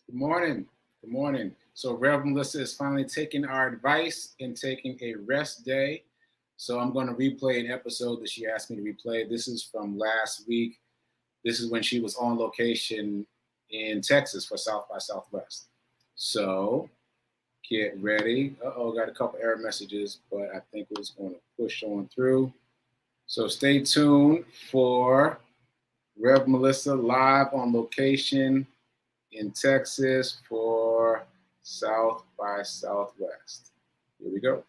Good morning. Good morning. So Rev Melissa is finally taking our advice and taking a rest day. So I'm going to replay an episode that she asked me to replay. This is from last week. This is when she was on location in Texas for South by Southwest. So get ready. Got a couple error messages, but I think it's going to push on through. So stay tuned for Rev Melissa live on location in Texas for South by Southwest. Here we go.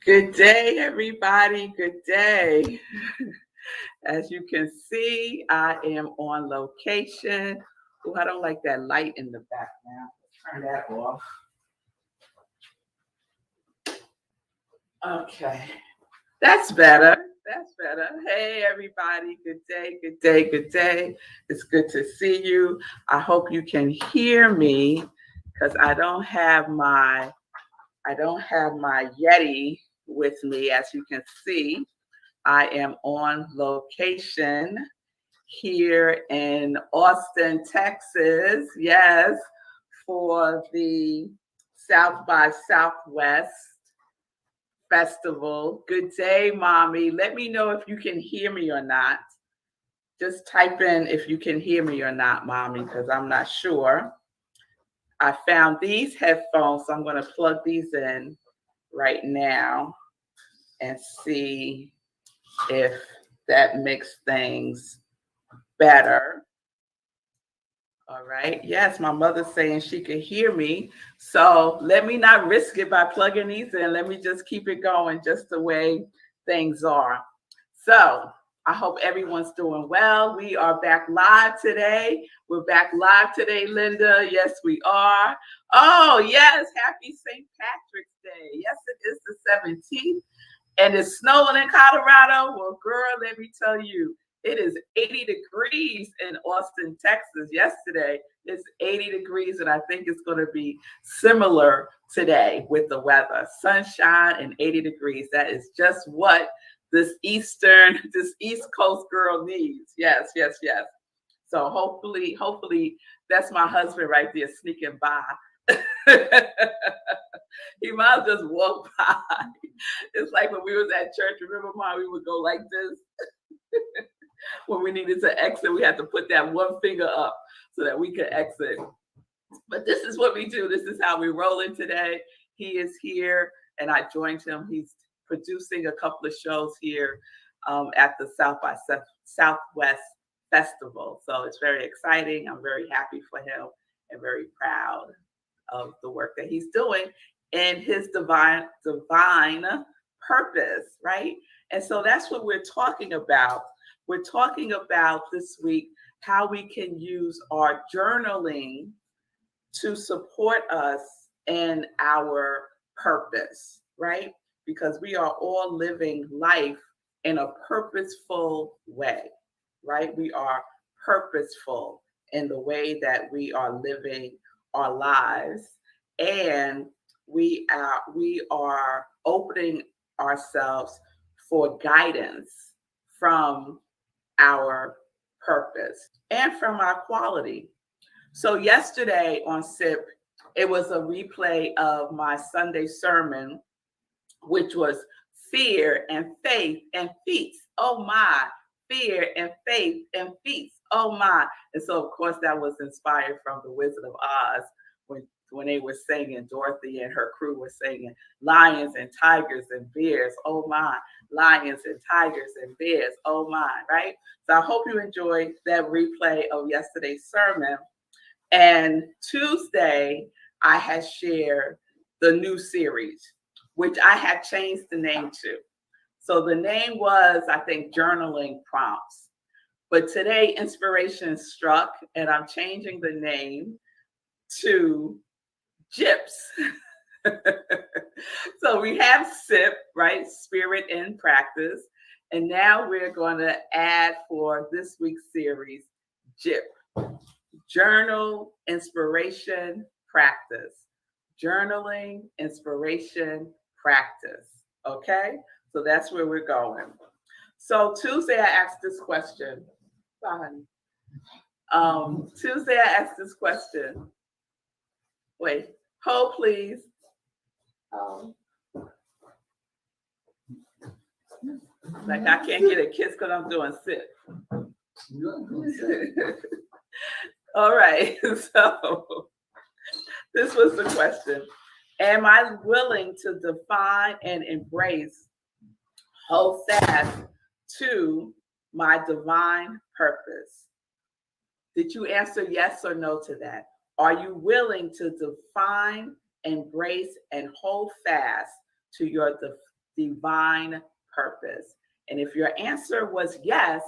Good day, everybody. Good day. As you can see, I am on location. Oh, I don't like that light in the background. Turn that off. Okay, that's better. That's better. Hey, everybody. Good day. Good day. Good day. It's good to see you. I hope you can hear me because I don't have my Yeti with me. As you can see, I am on location here in Austin, Texas. Yes, for the South by Southwest Festival. Good day, Mommy. Let me know if you can hear me or not. Just type in if you can hear me or not, Mommy, because I'm not sure. I found these headphones, so I'm going to plug these in right now and see if that makes things better. All right. Yes, my mother's saying she could hear me. So let me not risk it by plugging these in. Let me just keep it going just the way things are. So I hope everyone's doing well. We are back live today. We're back live today, Linda. Yes, we are. Oh, yes. Happy St. Patrick's Day. Yes, it is the 17th. And it's snowing in Colorado. Well, girl, let me tell you, it is 80 degrees in Austin, Texas. Yesterday, it's 80 degrees, and I think it's going to be similar today with the weather. Sunshine and 80 degrees. That is just what this East Coast girl needs. Yes, yes, yes. So hopefully, that's my husband right there sneaking by. He might just walk by. It's like when we was at church, remember, Mom, we would go like this. When we needed to exit, we had to put that one finger up so that we could exit. But this is what we do. This is how we roll in today. He is here, and I joined him. He's producing a couple of shows here at the South by Southwest Festival. So it's very exciting. I'm very happy for him and very proud of the work that he's doing in his divine purpose, right? And so that's what we're talking about. We're talking about this week how we can use our journaling to support us in our purpose, right? Because we are all living life in a purposeful way, right? We are purposeful in the way that we are living our lives, and we are opening ourselves for guidance from our purpose and from our quality. So yesterday on SIP, it was a replay of my Sunday sermon, which was fear and faith and feast. Oh my, fear and faith and feast. Oh my. And so, of course, that was inspired from The Wizard of Oz when they were singing, Dorothy and her crew were singing, lions and tigers and bears. Oh my, lions and tigers and bears. Oh my, right? So I hope you enjoyed that replay of yesterday's sermon. And Tuesday, I had shared the new series, which I had changed the name to. So the name was, I think, Journaling Prompts. But today, inspiration struck, and I'm changing the name to JIPS. So we have SIP, right? Spirit in Practice. And now we're going to add for this week's series, JIP. Journal, Inspiration, Practice. Journaling, Inspiration, Practice. Okay? So that's where we're going. So Tuesday I asked this question. Tuesday I asked this question. Wait, hold please. Like I can't get a kiss because I'm doing SIP. All right, so this was the question. Am I willing to define and embrace, hold fast to my divine purpose? Did you answer yes or no to that? Are you willing to define, embrace, and hold fast to your divine purpose? And if your answer was yes,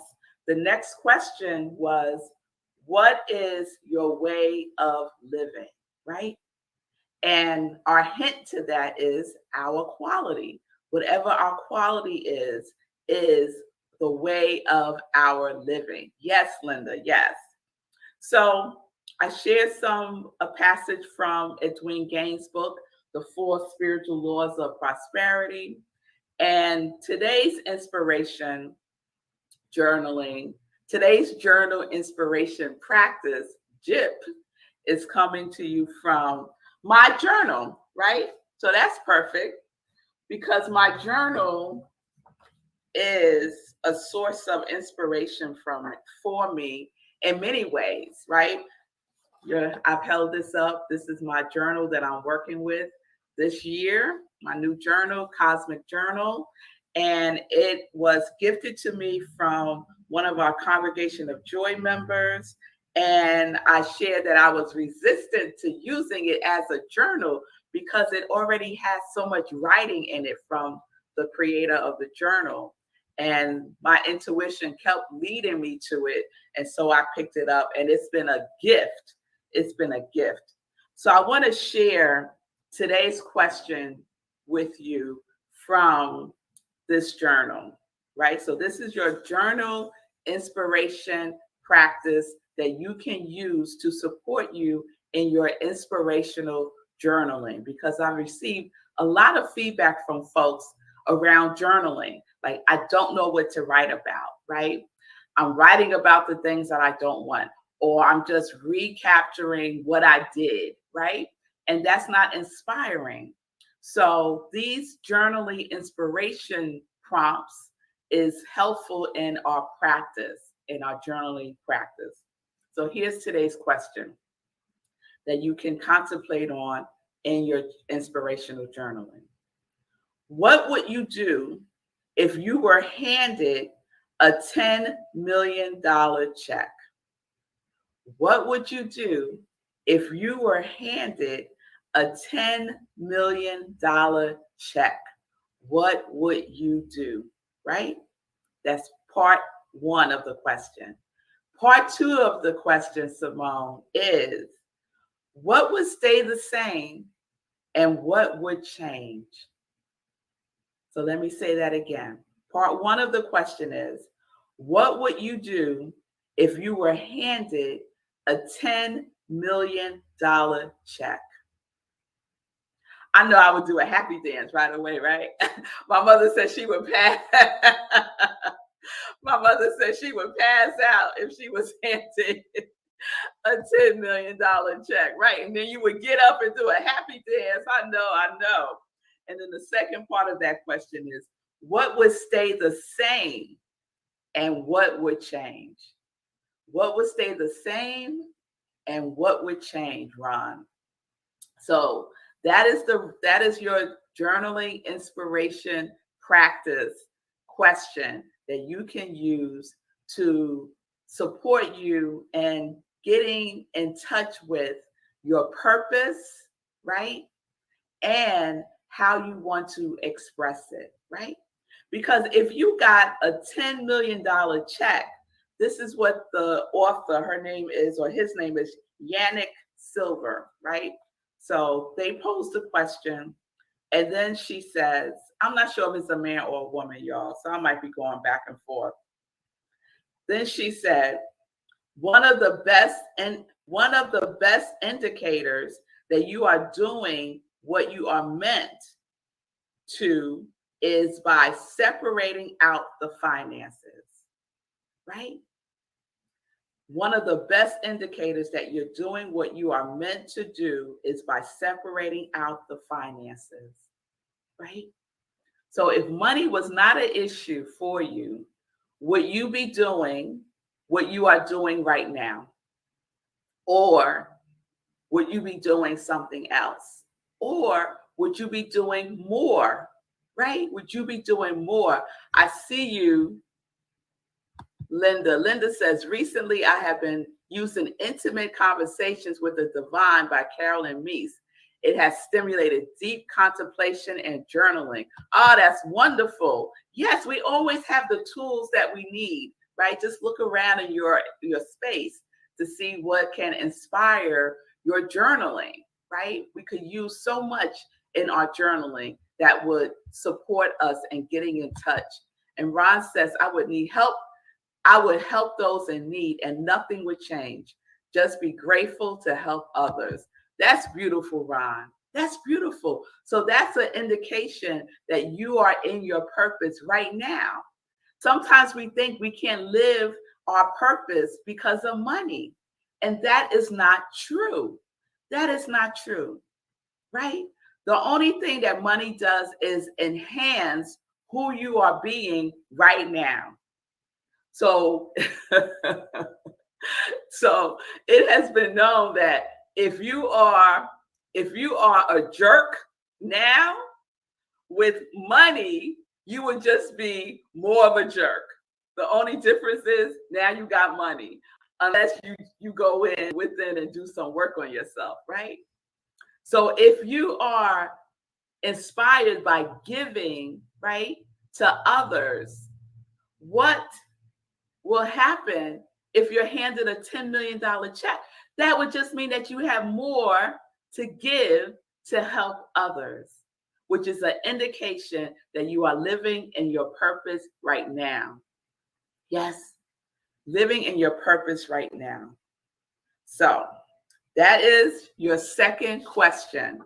the next question was, what is your way of living, right? And our hint to that is our quality. Whatever our quality is the way of our living. Yes, Linda, yes. So I shared a passage from Edwin Gaines' book, The 4 Spiritual Laws of Prosperity. And today's inspiration journaling, today's journal inspiration practice, JIP, is coming to you from my journal, right? So that's perfect because my journal is a source of inspiration for me in many ways, right? I've held this up. This is my journal that I'm working with this year, my new journal, Cosmic Journal. And it was gifted to me from one of our Congregation of Joy members. And I shared that I was resistant to using it as a journal because it already has so much writing in it from the creator of the journal. And my intuition kept leading me to it. And so I picked it up, and it's been a gift. It's been a gift. So I want to share today's question with you from this journal, right? So this is your journal inspiration practice that you can use to support you in your inspirational journaling, because I received a lot of feedback from folks around journaling. Like, I don't know what to write about, right? I'm writing about the things that I don't want, or I'm just recapturing what I did, right? And that's not inspiring. So these journaling inspiration prompts is helpful in our practice, in our journaling practice. So here's today's question that you can contemplate on in your inspirational journaling. What would you do if you were handed a $10 million check? What would you do if you were handed a $10 million check? What would you do, right? That's part one of the question. Part two of the question, Simone, is what would stay the same and what would change? So let me say that again. Part one of the question is, what would you do if you were handed a $10 million check. I know I would do a happy dance right away, right? My mother said she would pass. My mother said she would pass out if she was handed a $10 million check, right? And then you would get up and do a happy dance. I know. And then the second part of that question is, what would stay the same and what would change? What would stay the same and what would change, Ron? So that is your journaling inspiration practice question that you can use to support you in getting in touch with your purpose, right? And how you want to express it, right? Because if you got a $10 million check, this is what the author, her name is, or his name is Yannick Silver, right? So they posed the question, and then she says, I'm not sure if it's a man or a woman, y'all, so I might be going back and forth. Then she said, one of the best indicators that you are doing what you are meant to is by separating out the finances, right? One of the best indicators that you're doing what you are meant to do is by separating out the finances, right? So if money was not an issue for you, would you be doing what you are doing right now? Or would you be doing something else? Or would you be doing more, right? Would you be doing more? I see you, Linda. Linda says, recently I have been using Intimate Conversations with the Divine by Carolyn Meese. It has stimulated deep contemplation and journaling. Oh, that's wonderful. Yes, we always have the tools that we need, right? Just look around in your space to see what can inspire your journaling, right? We could use so much in our journaling that would support us in getting in touch. And Ron says, I would need help. I would help those in need and nothing would change. Just be grateful to help others. That's beautiful, Ron. That's beautiful. So that's an indication that you are in your purpose right now. Sometimes we think we can't live our purpose because of money. And that is not true. That is not true, right? The only thing that money does is enhance who you are being right now. So, so it has been known that if you are a jerk now, with money, you would just be more of a jerk. The only difference is now you got money, unless you go within and do some work on yourself, right? So if you are inspired by giving, right, to others, what will happen if you're handed a $10 million check? That would just mean that you have more to give to help others, which is an indication that you are living in your purpose right now. Yes, living in your purpose right now. So that is your second question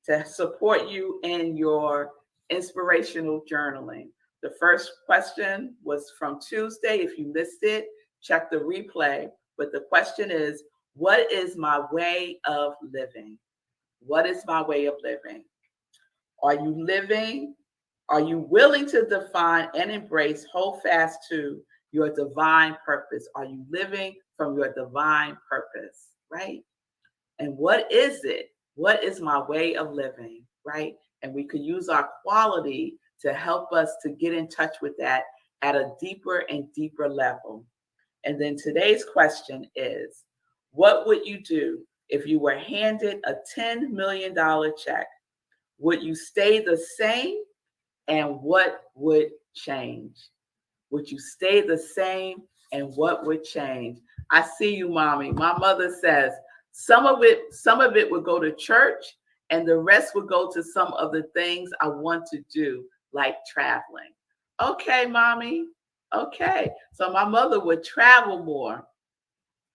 to support you in your inspirational journaling. The first question was from Tuesday. If you missed it, check the replay. But the question is, what is my way of living? What is my way of living? Are you living? Are you willing to define and embrace, hold fast to your divine purpose? Are you living from your divine purpose, right? And what is it? What is my way of living, right? And we could use our quality to help us to get in touch with that at a deeper and deeper level. And then today's question is, what would you do if you were handed a $10 million check? Would you stay the same? And what would change? Would you stay the same? And what would change? I see you, mommy. My mother says some of it would go to church and the rest would go to some of the things I want to do, like traveling. Okay, mommy. Okay. So my mother would travel more.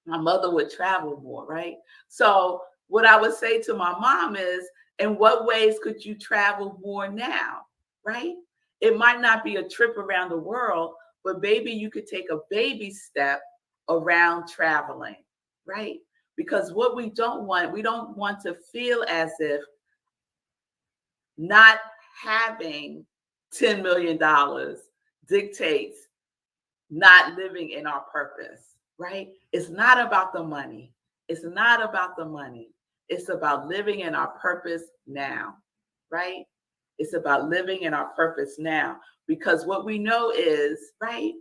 My mother would travel more, right? So what I would say to my mom is, in what ways could you travel more now, right? It might not be a trip around the world, but maybe you could take a baby step around traveling, right? Because what we don't want to feel as if not having $10 million dictates not living in our purpose, right? It's not about the money. It's not about the money. It's about living in our purpose now, right? It's about living in our purpose now, because what we know is, right,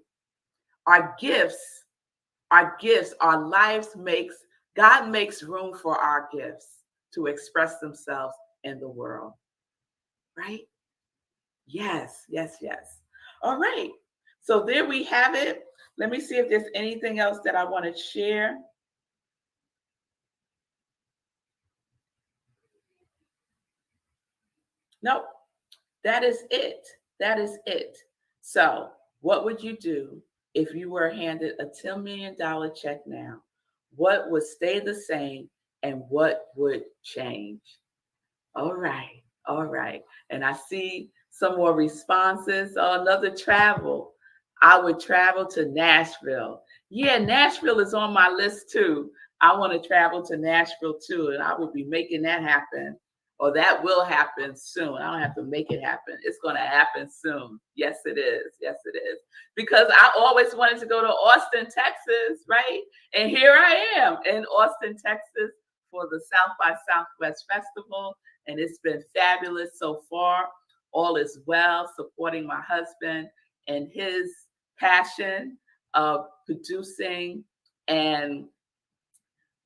our gifts, our lives God makes room for our gifts to express themselves in the world, right? Yes, yes, yes. All right. So there we have it. Let me see if there's anything else that I want to share. Nope. That is it. That is it. So, what would you do if you were handed a $10 million check now? What would stay the same and what would change? All right. All right. And I see some more responses. Oh, another travel. I would travel to Nashville. Yeah, Nashville is on my list too. I want to travel to Nashville too, and I will be making that happen. Or that will happen soon. I don't have to make it happen. It's going to happen soon. Yes, it is. Yes, it is. Because I always wanted to go to Austin, Texas, right? And here I am in Austin, Texas for the South by Southwest Festival. And it's been fabulous so far. All is well, supporting my husband and his passion of producing and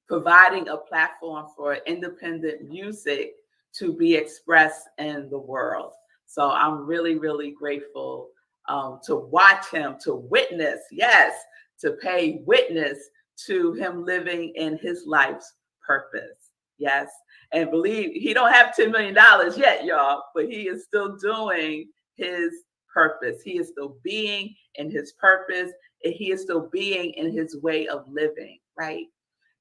providing a platform for independent music to be expressed in the world. So I'm really, really grateful to watch him, to witness, yes, to pay witness to him living in his life's purpose. Yes. And believe he don't have $10 million yet, y'all, but he is still doing his purpose. He is still being in his purpose, and he is still being in his way of living, right?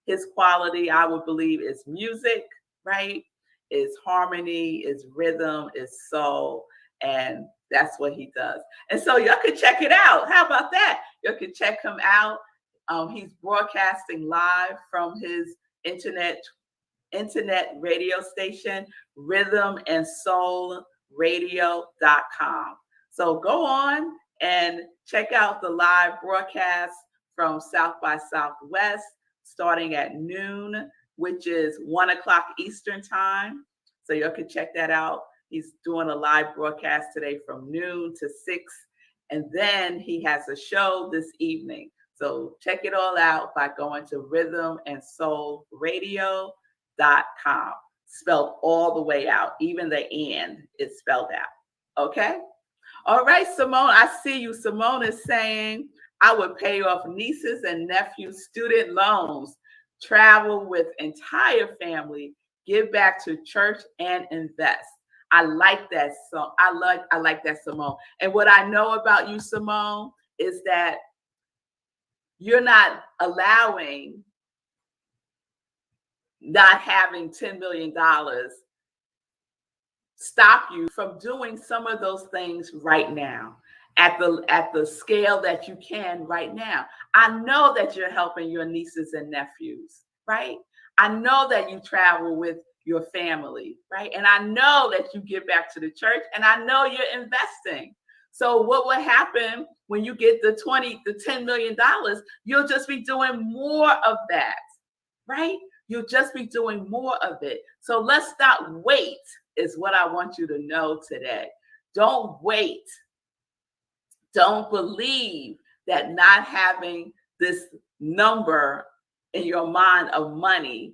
His quality, I would believe, is music, right? Is harmony, is rhythm, is soul, and that's what he does. And so y'all could check it out. How about that? Y'all could check him out. He's broadcasting live from his internet radio station, rhythmandsoulradio.com. So go on and check out the live broadcast from South by Southwest starting at noon, which is 1 o'clock Eastern time. So you can check that out. He's doing a live broadcast today from noon to 6. And then he has a show this evening. So check it all out by going to rhythmandsoulradio.com. Spelled all the way out. Even the "and" is spelled out. Okay? All right, Simone, I see you. Simone is saying, I would pay off nieces and nephews' student loans, travel with entire family, give back to church, and invest. I like that. So I like that, Simone. And what I know about you, Simone, is that you're not allowing not having $10 million stop you from doing some of those things right now at the scale that you can right now. I know that you're helping your nieces and nephews, right? I know that you travel with your family, right? And I know that you give back to the church, and I know you're investing. So what will happen when you get the $10 million? You'll just be doing more of that, right? You'll just be doing more of it. So let's not wait, is what I want you to know today. Don't wait. Don't believe that not having this number in your mind of money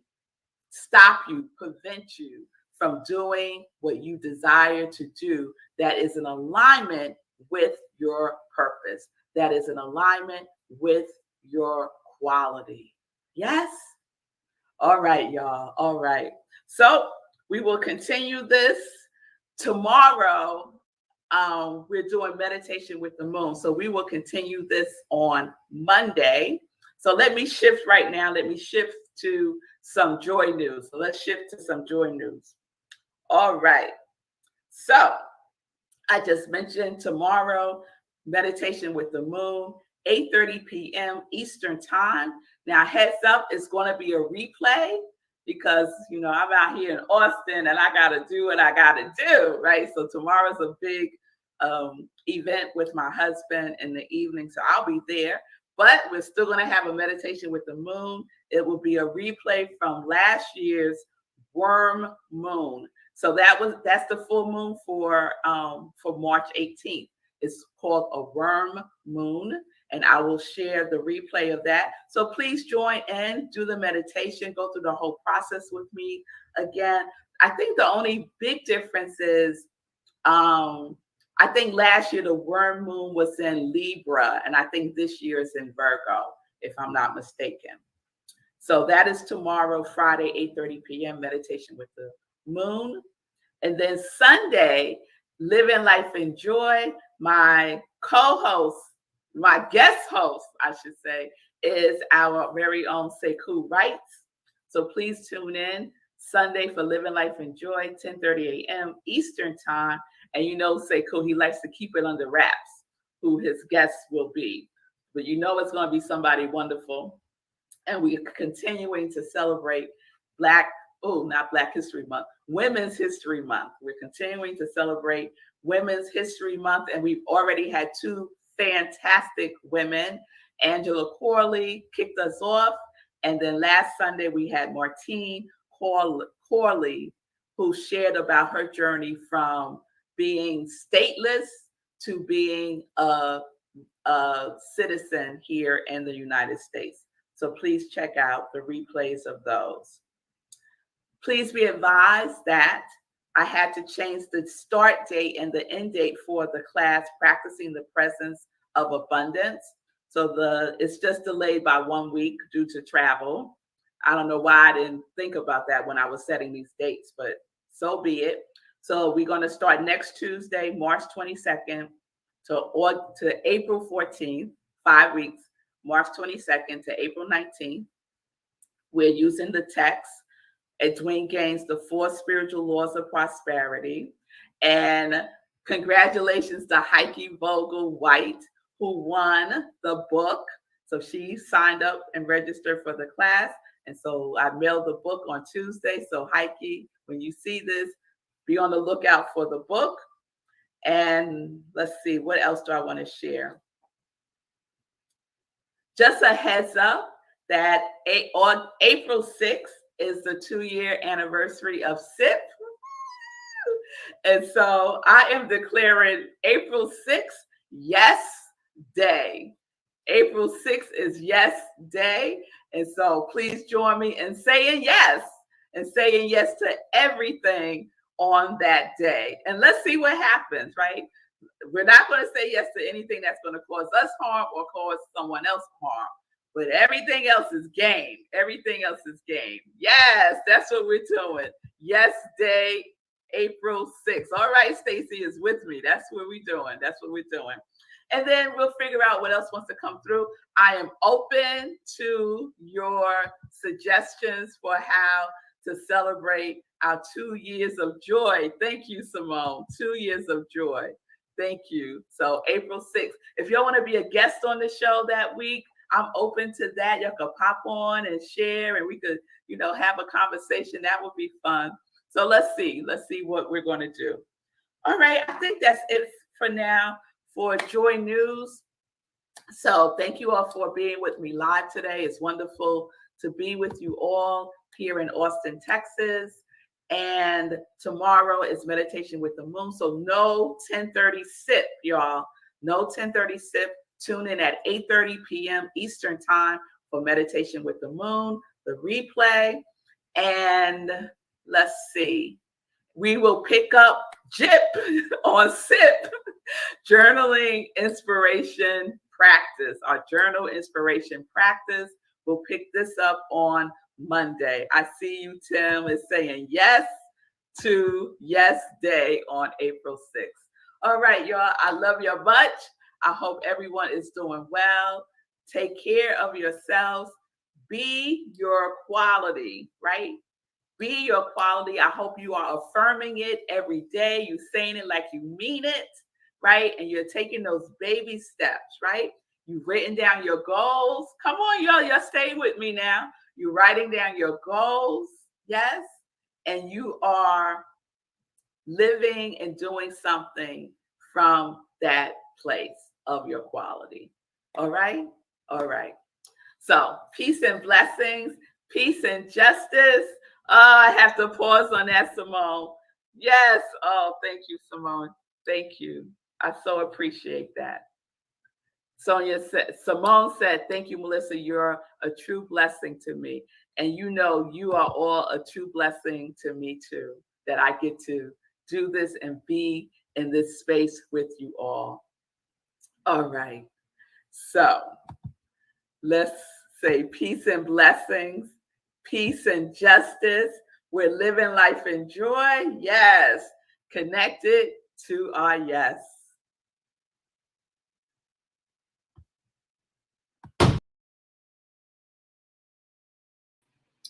stop you, prevent you from doing what you desire to do that is in alignment with your purpose, that is in alignment with your quality. Yes? All right, y'all. All right. So we will continue this tomorrow. We're doing meditation with the moon. So we will continue this on Monday. So let me shift right now. Let me shift to some joy news. So let's shift to some joy news. All right. So I just mentioned tomorrow, meditation with the moon, 8:30 p.m. Eastern time. Now, heads up, it's going to be a replay because, I'm out here in Austin and I got to do what I got to do, right? So tomorrow's a big event with my husband in the evening. So I'll be there, but we're still going to have a meditation with the moon. It will be a replay from last year's worm moon. So that's the full moon for March 18th. It's called a worm moon, and I will share the replay of that. So please join in, do the meditation, go through the whole process with me. Again, I think the only big difference is I think last year the worm moon was in Libra, and I think this year is in Virgo, if I'm not mistaken. So that is tomorrow, Friday, 8:30 p.m. meditation with the moon. And then Sunday, Living Life in Joy, my co-host, my guest host, I should say, is our very own Sekou Wrights. So please tune in Sunday for Living Life in Joy, 10:30 a.m. Eastern time. And Sekou, he likes to keep it under wraps who his guests will be. But it's going to be somebody wonderful. And we are continuing to celebrate not Black History Month, Women's History Month. We're continuing to celebrate Women's History Month, and we've already had two fantastic women. Angela Corley kicked us off, and then last Sunday we had Martine Corley, who shared about her journey from being stateless to being a citizen here in the United States. So please check out the replays of those. Please be advised that I had to change the start date and the end date for the class, Practicing the Presence of Abundance. So it's just delayed by 1 week due to travel. I don't know why I didn't think about that when I was setting these dates, but so be it. So we're going to start next Tuesday, March 22nd to April 14th, 5 weeks, March 22nd to April 19th. We're using the text, Edwin Gaines, The Four Spiritual Laws of Prosperity. And congratulations to Heike Vogel White, who won the book. So she signed up and registered for the class. And so I mailed the book on Tuesday. So Heike, when you see this, be on the lookout for the book. And let's see, what else do I want to share? Just a heads up that on April 6th is the 2-year anniversary of SIP. And so I am declaring April 6th, Yes Day. April 6th is Yes Day. And so please join me in saying yes to everything on that day. And let's see what happens, right? We're not going to say yes to anything that's going to cause us harm or cause someone else harm. But everything else is game. Everything else is game. Yes, that's what we're doing. Yes Day, April 6th. All right, Stacy is with me. That's what we're doing. That's what we're doing. And then we'll figure out what else wants to come through. I am open to your suggestions for how to celebrate our 2 years of joy. Thank you, Simone. 2 years of joy. Thank you. So April 6th. If y'all want to be a guest on the show that week, I'm open to that. Y'all could pop on and share, and we could, have a conversation. That would be fun. So let's see what we're going to do. All right. I think that's it for now for Joy News. So thank you all for being with me live today. It's wonderful to be with you all here in Austin, Texas. And tomorrow is Meditation with the Moon. So no 10:30 SIP, y'all. No 10:30 SIP. Tune in at 8:30 p.m. Eastern time for Meditation with the Moon, the replay. And let's see. We will pick up JIP on SIP, Journaling Inspiration Practice. Our Journal Inspiration Practice. We'll pick this up on Monday. I see you, Tim, is saying yes to Yes Day on April 6th. All right, y'all. I love you much. I hope everyone is doing well. Take care of yourselves. Be your quality, right? Be your quality. I hope you are affirming it every day. You're saying it like you mean it, right? And you're taking those baby steps, right? You've written down your goals. Come on, y'all stay with me now. You're writing down your goals, yes? And you are living and doing something from that place of your quality. All right? All right. So, peace and blessings, peace and justice. I have to pause on that, Simone. Yes. Oh, thank you, Simone. Thank you. I so appreciate that. Simone said, thank you, Melissa. You're a true blessing to me. And you know, you are all a true blessing to me too, that I get to do this and be in this space with you all. All right. So let's say peace and blessings, peace and justice. We're living life in joy. Yes. Connected to our yes.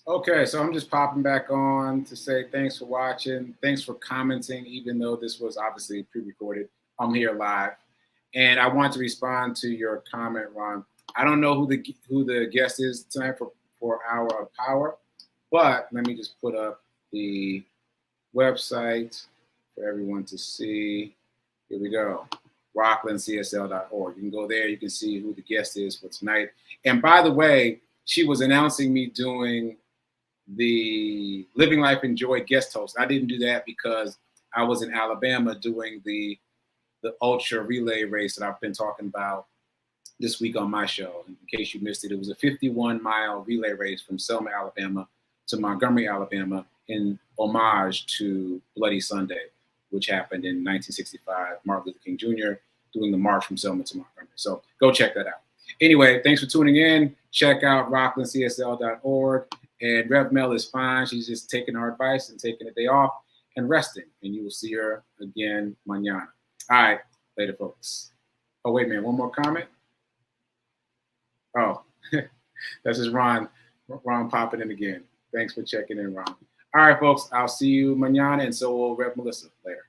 Okay, so I'm just popping back on to say thanks for watching. Thanks for commenting, even though this was obviously pre-recorded. I'm here live. And I want to respond to your comment, Ron. I don't know who the guest is tonight for Hour of Power, but let me just put up the website for everyone to see. Here we go. rocklandcsl.org. You can go there. You can see who the guest is for tonight. And by the way, she was announcing me doing the Living Life in Joy guest host. I didn't do that because I was in Alabama doing the ultra relay race that I've been talking about this week on my show. In case you missed it, it was a 51-mile relay race from Selma, Alabama to Montgomery, Alabama in homage to Bloody Sunday, which happened in 1965. Martin Luther King Jr. doing the march from Selma to Montgomery. So go check that out. Anyway, thanks for tuning in. Check out rocklandcsl.org. And Rev Mel is fine. She's just taking our advice and taking a day off and resting. And you will see her again mañana. All right, later, folks. Oh, wait a minute. One more comment. Oh, that's just Ron popping in again. Thanks for checking in, Ron. All right, folks. I'll see you mañana, and so will Rev Melissa later.